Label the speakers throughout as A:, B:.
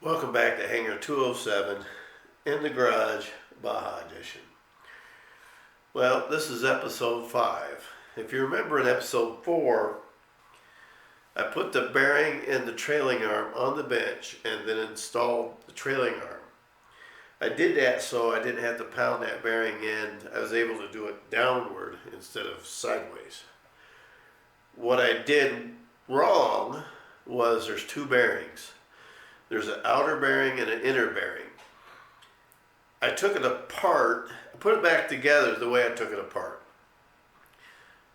A: Welcome back to Hangar 207 in the garage, Baja edition. Well, this is episode 5. If you remember in episode 4, I put the bearing and the trailing arm on the bench and then installed the trailing arm. I did that so I didn't have to pound that bearing in. I was able to do it downward instead of sideways. What I did wrong was there's two bearings. There's an outer bearing and an inner bearing. I took it apart, put it back together the way I took it apart.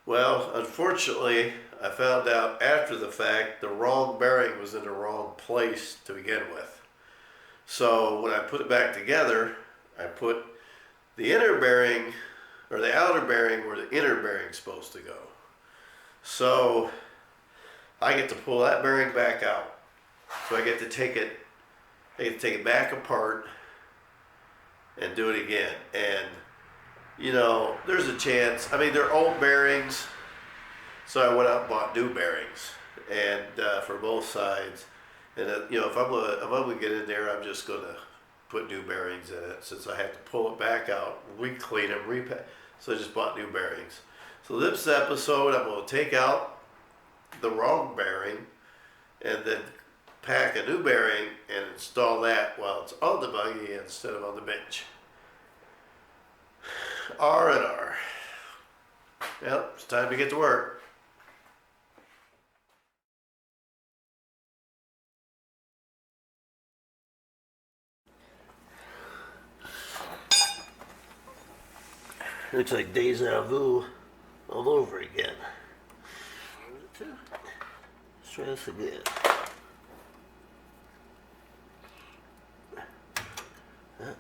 A: Well, unfortunately, I found out after the fact the wrong bearing was in the wrong place to begin with. So when I put it back together, I put the inner bearing, or the outer bearing, where the inner bearing is supposed to go. So I get to pull that bearing back out. So I get to take it back apart and do it again. And, you know, there's a chance. I mean, they're old bearings. So I went out and bought new bearings and for both sides. And, you know, if I'm going to get in there, I'm just going to put new bearings in it since I have to pull it back out, re-clean them, repack. So I just bought new bearings. So this episode, I'm going to take out the wrong bearing and then pack a new bearing and install that while it's on the buggy instead of on the bench. R&R. Well, it's time to get to work. Looks like deja vu all over again. Let's try this again.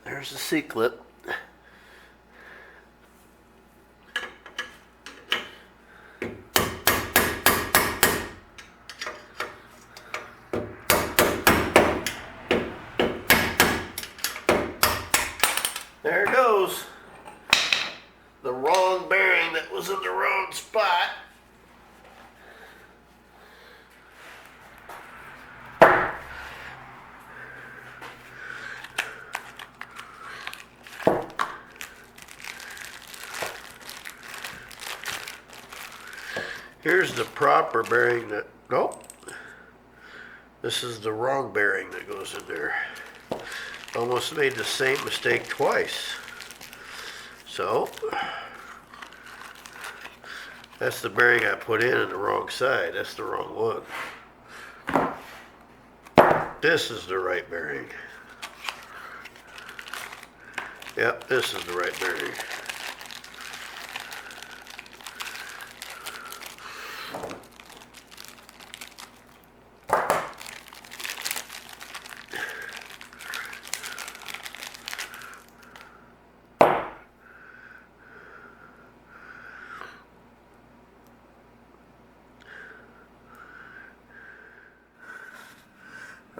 A: There's the C-clip. There it goes. The wrong bearing that was in the wrong spot. Here's the proper bearing that, nope, this is the wrong bearing that goes in there. Almost made the same mistake twice. So, that's the bearing I put in the wrong side. That's the wrong one. This is the right bearing. Yep, this is the right bearing.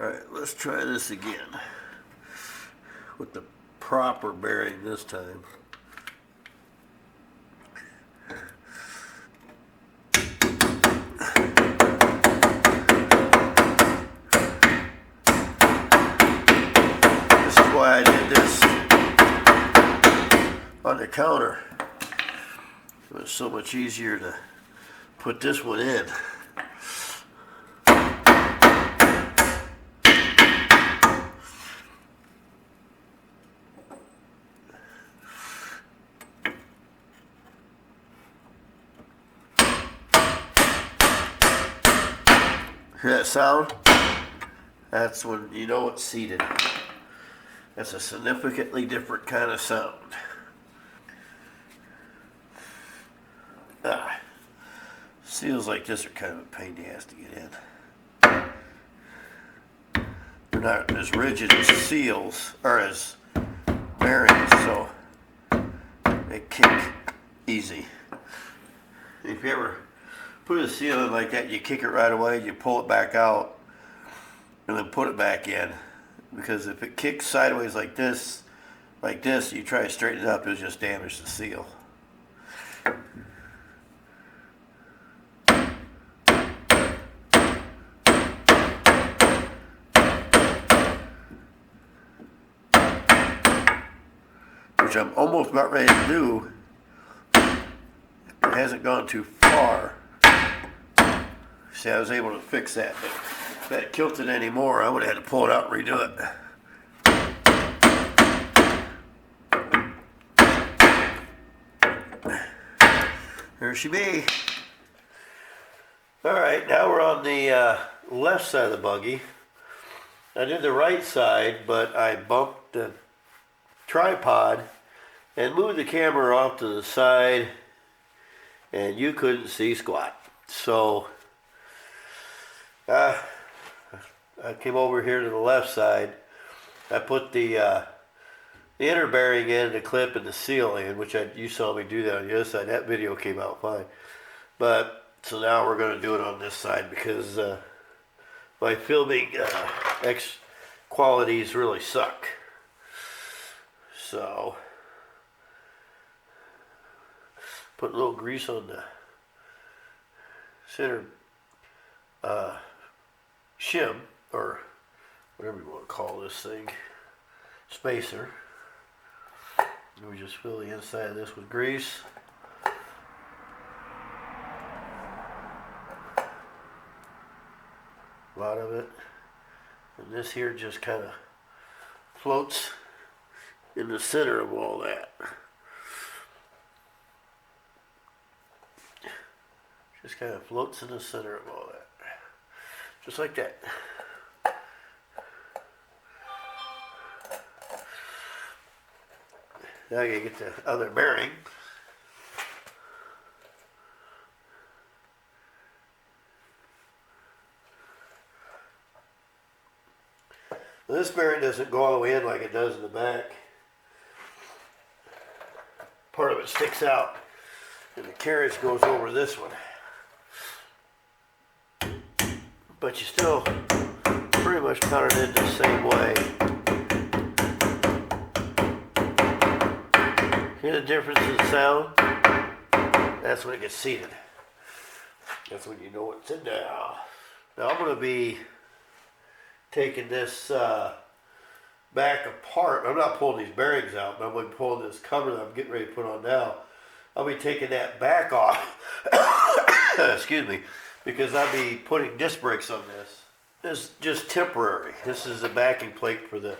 A: All right, let's try this again with the proper bearing this time. This is why I did this on the counter. It was so much easier to put this one in. Hear that sound? That's when you know it's seated. That's a significantly different kind of sound. Seals like this are kind of a pain in the ass to get in. They're not as rigid as seals, or as bearings, so they kick easy. If you ever put a seal in like that, you kick it right away, you pull it back out, and then put it back in. Because if it kicks sideways like this, you try to straighten it up, it'll just damage the seal. which I'm almost about ready to do. It hasn't gone too far. See, I was able to fix that, but if that tilted anymore, I would have had to pull it out and redo it. There she be. Alright, now we're on the left side of the buggy. I did the right side, but I bumped the tripod and moved the camera off to the side, and you couldn't see squat. So I came over here to the left side. I put the inner bearing in, the clip, and the seal in, which you saw me do that on the other side. That video came out fine. But so now we're going to do it on this side because my filming qualities really suck. So put a little grease on the center shim, or whatever you want to call this thing, spacer. And we just fill the inside of this with grease. A lot of it. And this here just kind of floats in the center of all that. Just kind of floats in the center of all that. Just like that. Now I gotta get the other bearing. Now this bearing doesn't go all the way in like it does in the back. Part of it sticks out, and the carriage goes over this one. But you still pretty much pound it in the same way. Hear the difference in sound? That's when it gets seated. That's when you know it's in there. Now I'm going to be taking this back apart. I'm not pulling these bearings out, but I'm going to pull this cover that I'm getting ready to put on now. I'll be taking that back off. Excuse me. Because I'll be putting disc brakes on this. This is just temporary. This is the backing plate for the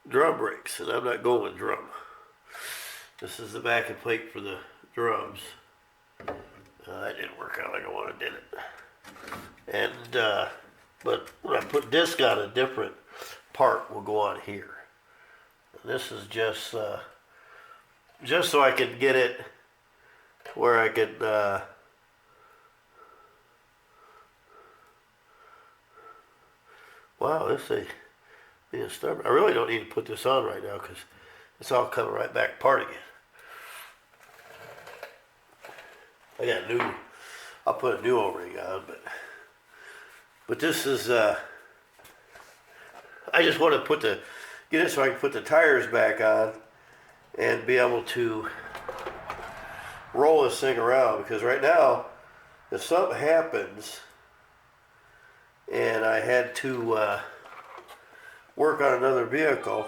A: drum brakes, and I'm not going drum. This is the backing plate for the drums. That didn't work out like I wanted, did it? And but when I put disc on, a different part will go on here. And this is just so I could get it where I could wow, this thing being stubborn. I really don't need to put this on right now because it's all coming right back apart again. I got a new, I'll put a new O-ring on, but this is I just want to get it so I can put the tires back on and be able to roll this thing around, because right now if something happens and I had to work on another vehicle,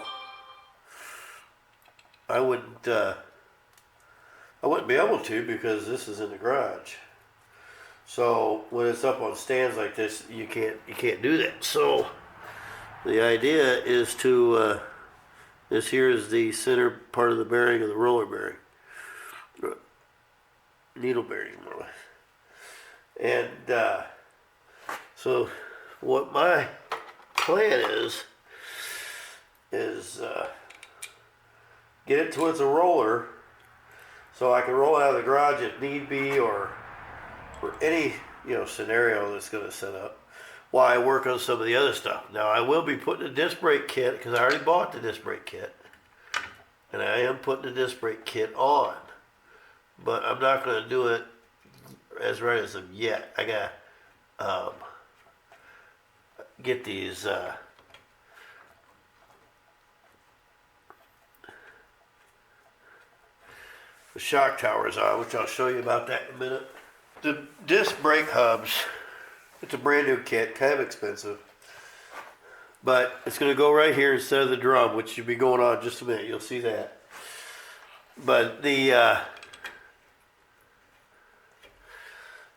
A: I wouldn't be able to, because this is in the garage. So when it's up on stands like this, you can't do that. So the idea is to this here is the center part of the bearing of the roller bearing, needle bearing more or less. And so what my plan is get it to it's a roller, so I can roll it out of the garage if need be, or for any scenario that's going to set up while I work on some of the other stuff. Now I will be putting a disc brake kit, because I already bought the disc brake kit, and I am putting the disc brake kit on, but I'm not going to do it as right as of yet. I gotta get these the shock towers on, which I'll show you about that in a minute. The disc brake hubs, it's a brand new kit, kind of expensive. But it's going to go right here instead of the drum, which should be going on in just a minute. You'll see that. But the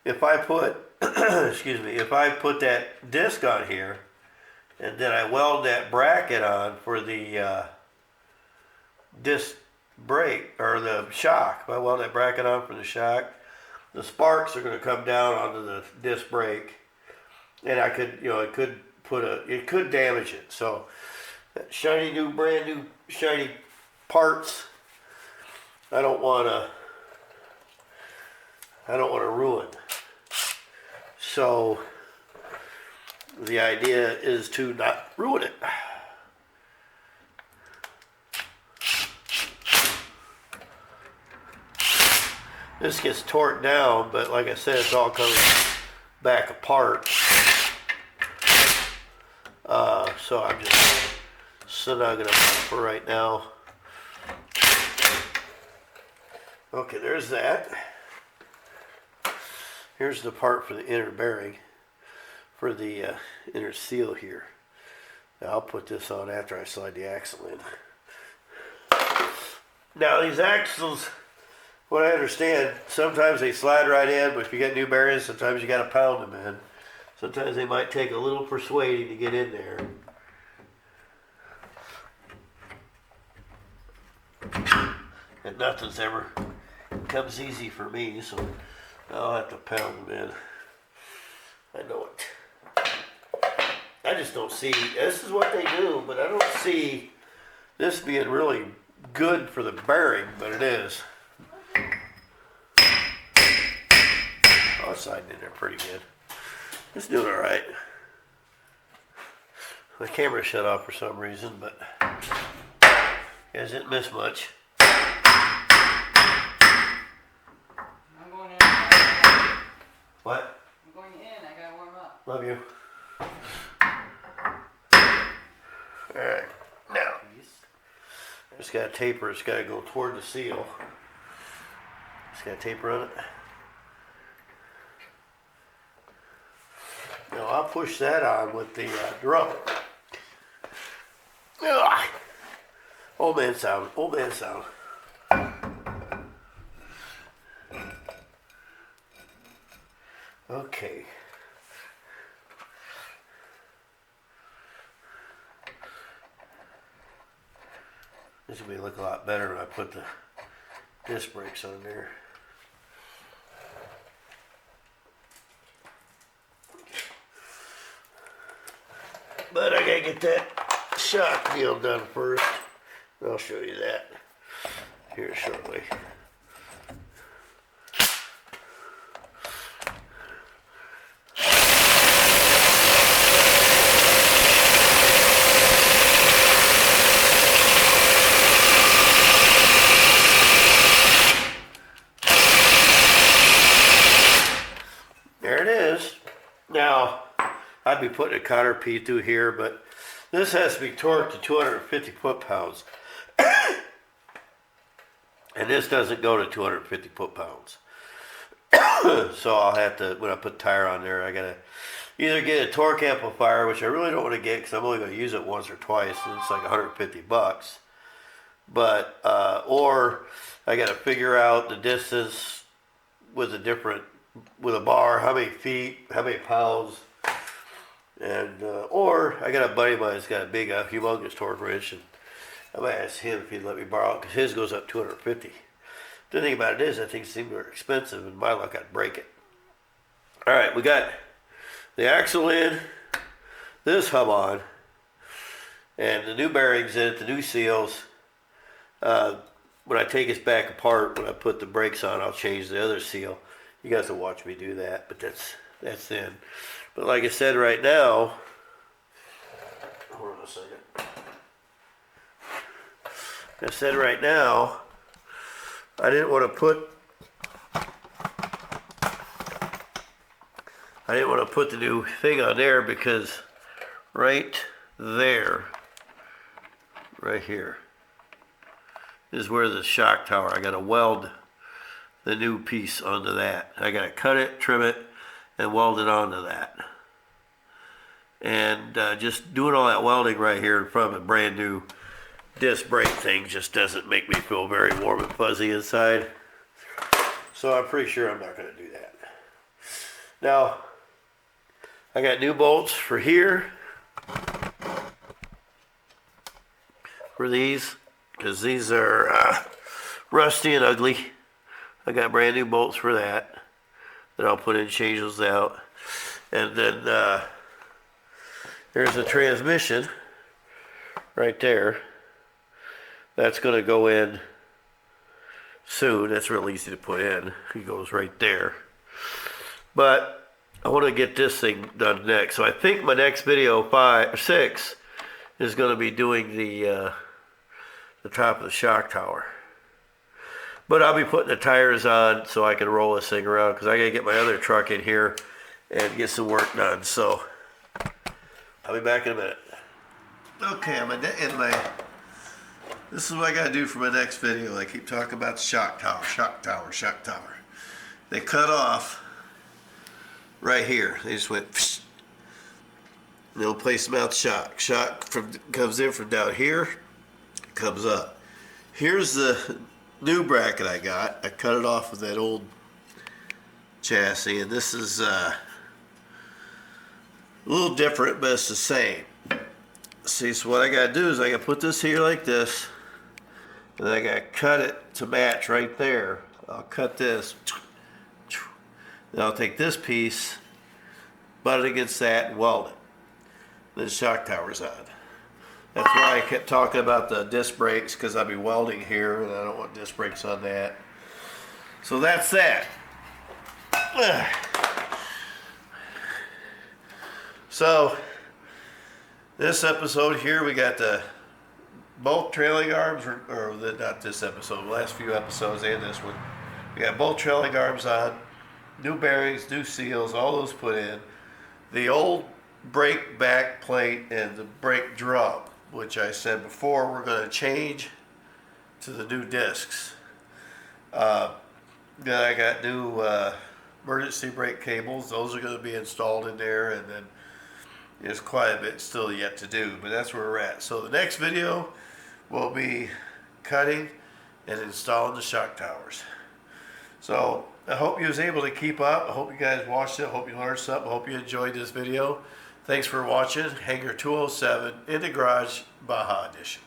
A: if I put excuse me, if I put that disc on here and then I weld that bracket on for the disc brake or the shock, if I weld that bracket on for the shock, the sparks are going to come down onto the disc brake, and I could, it could damage it. So that shiny new, brand new, shiny parts, I don't want to ruin. So the idea is to not ruin it. This gets torqued down, but like I said, it's all coming back apart. So I'm just snugging them for right now. Okay, there's that. Here's the part for the inner bearing, for the inner seal here. Now I'll put this on after I slide the axle in. Now these axles, what I understand, sometimes they slide right in, but if you get new bearings, sometimes you got to pound them in. Sometimes they might take a little persuading to get in there. And nothing's ever comes easy for me, so I'll have to pound them in. I know it. I just don't see, this is what they do, but I don't see this being really good for the bearing, but it is. Oh, it's sliding in there pretty good. It's doing all right. The camera shut off for some reason, but guys didn't miss much.
B: I'm going in.
A: What?
B: I'm going in. I gotta warm up.
A: Love you. All right. Now, it's got a taper. It's got to go toward the seal. It's got a taper on it. Now I'll push that on with the drum. Ugh. Old man sound. Old man sound. Okay. This will look a lot better when I put the disc brakes on there. But I gotta get that shock deal done first. I'll show you that here shortly. There it is. Now, I'd be putting a cotter P through here, but this has to be torqued to 250 foot-pounds. And this doesn't go to 250 foot-pounds. So I'll have to, when I put tire on there, I gotta either get a torque amplifier, which I really don't want to get because I'm only going to use it once or twice, and it's like 150 bucks. But, or I gotta figure out the distance with a bar, how many feet, how many pounds. And or I got a buddy of mine that's got a big, humongous torque wrench, and I might ask him if he'd let me borrow it because his goes up 250. The thing about it is, I think it seems more expensive, and my luck, I'd break it. All right, we got the axle in, this hub on, and the new bearings in it, the new seals. When I take this back apart, when I put the brakes on, I'll change the other seal. You guys will watch me do that, but that's in. But like I said right now, hold on a second. Like I said right now, I didn't want to put the new thing on there because right there, right here, is where the shock tower, I got to weld the new piece onto that. I got to cut it, trim it, and weld it onto that. And just doing all that welding right here in front of a brand new disc brake thing just doesn't make me feel very warm and fuzzy inside. So I'm pretty sure I'm not going to do that. Now, I got new bolts for here, for these, because these are rusty and ugly. I got brand new bolts for that I'll put in, change those out. And then there's a transmission right there. That's going to go in soon. That's real easy to put in. It goes right there. But I want to get this thing done next. So I think my next video, 5 or 6, is going to be doing the top of the shock tower. But I'll be putting the tires on so I can roll this thing around, because I got to get my other truck in here and get some work done. So I'll be back in a minute. Okay, I'm in my. This is what I got to do for my next video. I keep talking about the shock tower, shock tower, shock tower. They cut off right here. They just went. Psh, they'll place them out the shock. Shock comes in from down here, comes up. Here's the new bracket I got. I cut it off with that old chassis, and this is a little different, but it's the same. See, so what I gotta do is I gotta put this here like this, and then I gotta cut it to match right there. I'll cut this, then I'll take this piece, butt it against that, and weld it. Then the shock tower's on. That's why I kept talking about the disc brakes, because I'll be welding here, and I don't want disc brakes on that. So that's that. So this episode here, we got the both trailing arms, or not this episode, the last few episodes and this one. We got both trailing arms on, new bearings, new seals, all those put in. The old brake back plate and the brake drum, which I said before we're going to change to the new discs. Then I got new emergency brake cables. Those are going to be installed in there, and then there's quite a bit still yet to do, but that's where we're at. So the next video will be cutting and installing the shock towers. So I hope you was able to keep up. I hope you guys watched it. I hope you learned something. I hope you enjoyed this video. Thanks for watching Hangar 207 in the Garage Baja Edition.